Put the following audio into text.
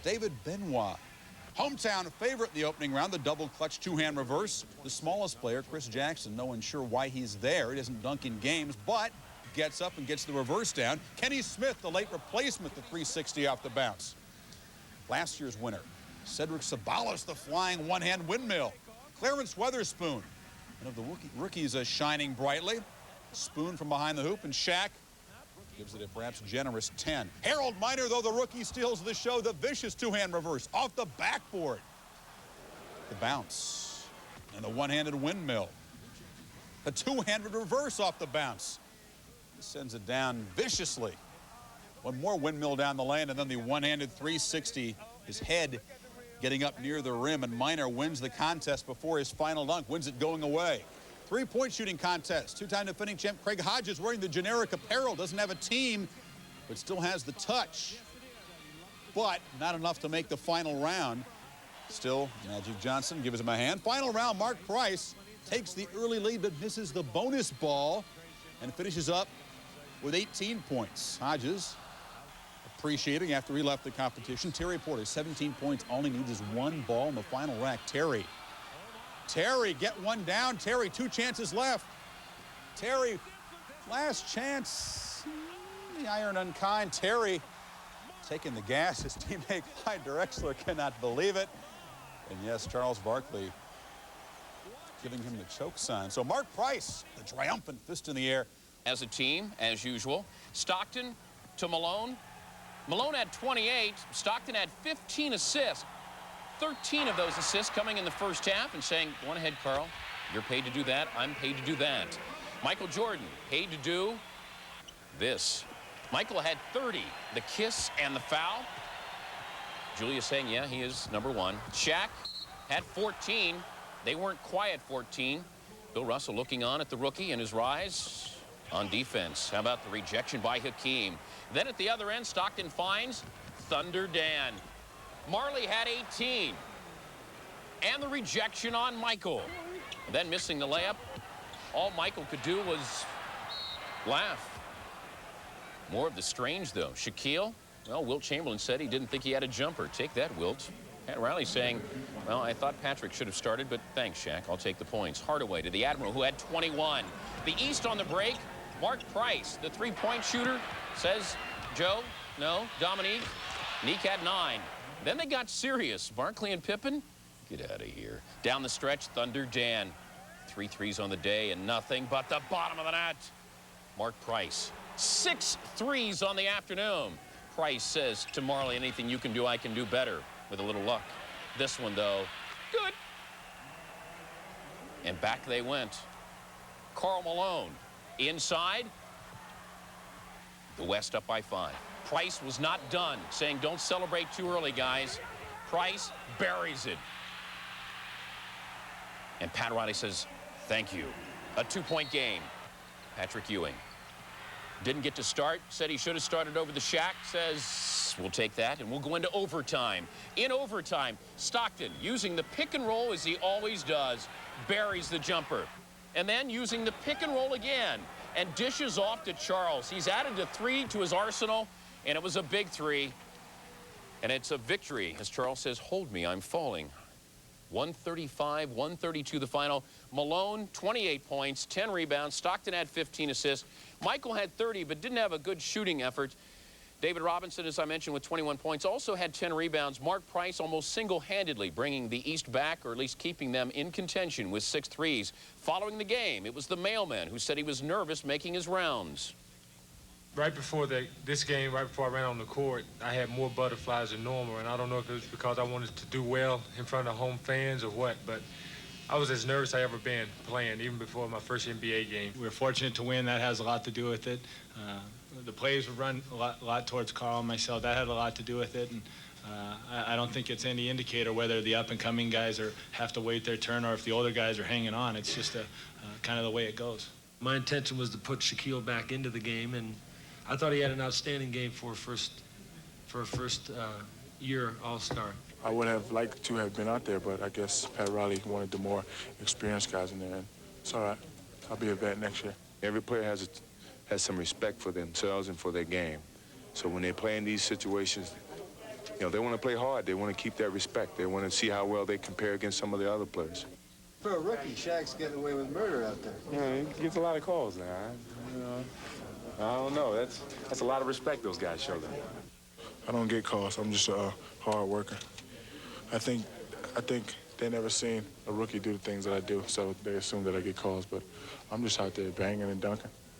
David Benoit. Hometown favorite in the opening round, the double clutch two-hand reverse. The smallest player, Chris Jackson, no one sure why he's there. He doesn't dunk in games, but gets up and gets the reverse down. Kenny Smith, the late replacement, the 360 off the bounce. Last year's winner, Cedric Sabalas, the flying one-hand windmill. Clarence Weatherspoon, one of the rookies, shining brightly. Spoon from behind the hoop, and Shaq gives it a perhaps generous 10. Harold Miner, though, the rookie, steals the show. The vicious two-hand reverse off the backboard. The bounce and the one-handed windmill. The two-handed reverse off the bounce. He sends it down viciously. One more windmill down the lane, and then the one-handed 360. His head getting up near the rim, and Miner wins the contest before his final dunk, wins it going away. Three-point shooting contest. Two-time defending champ Craig Hodges wearing the generic apparel, doesn't have a team, but still has the touch. But not enough to make the final round. Still, Magic Johnson gives him a hand. Final round, Mark Price takes the early lead, but misses the bonus ball and finishes up with 18 points. Hodges appreciating after he left the competition. Terry Porter, 17 points, only needs his one ball in the final rack. Terry, get one down. Terry, two chances left. Terry, last chance. The iron unkind. Terry taking the gas. His teammate Clyde Drexler cannot believe it. And yes, Charles Barkley giving him the choke sign. So Mark Price, the triumphant fist in the air. As a team, as usual, Stockton to Malone. Malone had 28. Stockton had 15 assists. 13 of those assists coming in the first half, and saying, go on ahead, Carl. You're paid to do that. I'm paid to do that. Michael Jordan, paid to do this. Michael had 30, the kiss and the foul. Julia saying, yeah, he is number one. Shaq had 14. They weren't quiet 14. Bill Russell looking on at the rookie and his rise on defense. How about the rejection by Hakeem? Then at the other end, Stockton finds Thunder Dan. Marley had 18. And the rejection on Michael. Then missing the layup. All Michael could do was laugh. More of the strange, though. Shaquille, well, Wilt Chamberlain said he didn't think he had a jumper. Take that, Wilt. Pat Riley saying, well, I thought Patrick should have started, but thanks, Shaq. I'll take the points. Hardaway to the Admiral, who had 21. The East on the break. Mark Price, the three-point shooter, says, Joe, no. Dominique, Neek had 9. Then they got serious. Barkley and Pippen, get out of here. Down the stretch, Thunder Dan. 3 threes on the day and nothing but the bottom of the net. Mark Price, 6 threes on the afternoon. Price says to Marley, anything you can do, I can do better with a little luck. This one, though, good. And back they went. Karl Malone, inside. The West up by 5. Price was not done, saying don't celebrate too early, guys. Price buries it. And Pat Riley says, thank you. A 2-point game. Patrick Ewing didn't get to start, said he should have started over the Shaq, says we'll take that, and we'll go into overtime. In overtime, Stockton, using the pick and roll as he always does, buries the jumper. And then using the pick and roll again, and dishes off to Charles. He's added a 3 to his arsenal, and it was a big 3. And it's a victory, as Charles says, hold me, I'm falling. 135, 132 the final. Malone, 28 points, 10 rebounds. Stockton had 15 assists. Michael had 30, but didn't have a good shooting effort. David Robinson, as I mentioned, with 21 points, also had 10 rebounds. Mark Price almost single-handedly bringing the East back, or at least keeping them in contention with 6 threes. Following the game, it was the mailman who said he was nervous making his rounds. Right before this game, right before I ran on the court, I had more butterflies than normal, and I don't know if it was because I wanted to do well in front of home fans or what, but I was as nervous as I ever been playing, even before my first NBA game. We were fortunate to win. That has a lot to do with it. The plays would run a lot towards Carl and myself. That had a lot to do with it, and I don't think it's any indicator whether the up-and-coming guys have to wait their turn or if the older guys are hanging on. It's just kind of the way it goes. My intention was to put Shaquille back into the game, and I thought he had an outstanding game for a first year All-Star. I would have liked to have been out there, but I guess Pat Riley wanted the more experienced guys in there. And it's all right. I'll be a vet next year. Every player has some respect for themselves and for their game. So when they play in these situations, you know, they want to play hard. They want to keep that respect. They want to see how well they compare against some of the other players. For a rookie, Shaq's getting away with murder out there. Yeah, he gets a lot of calls now. You know, I don't know. That's a lot of respect those guys show them. I don't get calls. I'm just a hard worker. I think they never seen a rookie do the things that I do, so they assume that I get calls. But I'm just out there banging and dunking.